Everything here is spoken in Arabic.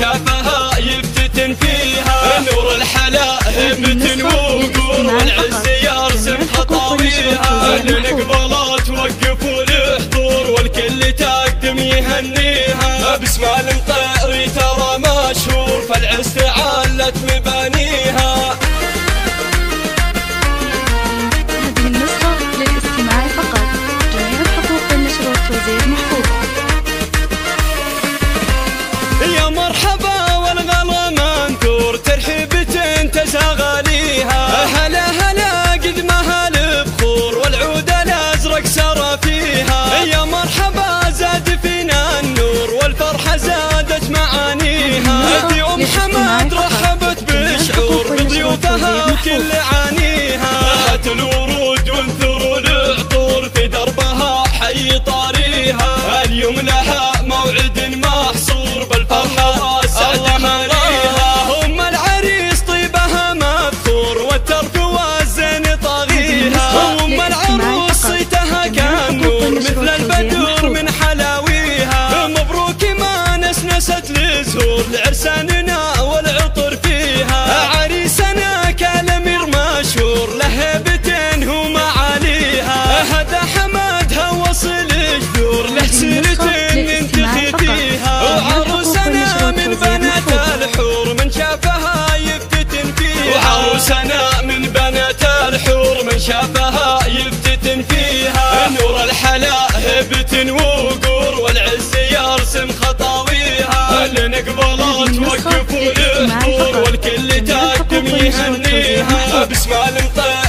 شافها يفتتن فيها. نور الحلا هبة وقور والعز يرسم خطاويها. لنقبلها توقف والحضور والكل تقدم يهنيها. باسم المطيري ترى مشهور فالعز تعلت مبانيها. هذه النسخة للاستماع فقط. جميع الحقوق والنشر والتوزيع محفوظة. يا مرحبا والغلا منثور ترحيبة تشاغليها. هلا هلا قد ما البخور والعود الازرق سرى فيها. يا مرحبا زاد فينا النور والفرحة زادت معانيها. في ام حمد رحبت بشعور بضيوفها وكل عانيها. هات الورود وانثر العطور في دربها حي طاريها. اليوم لها موعد محصور بالفرحة والسعد ماليها. ام العريس طيبها مبثور والترف والزين طاغيها. ام العروس صيتها كالنور مثل البدور من حلاويها. مبروك ما نسنست لزهور لعرساننا والعطر فيها. عريسنا كالامير مشهور له هيبتين هو معاليها. هذا حمادها وصل الجذور له سنتين ننتخي فيها. وعروسنا من بنات الحور من شافها يفتتن فيها. وعروسنا من بنات الحور من شافها يفتتن فيها. نور الحلا هبة وقور والعز يرسم خطاويها. لنقبلها توقف والحضور والكل تقدم يهنيها. باسم المطير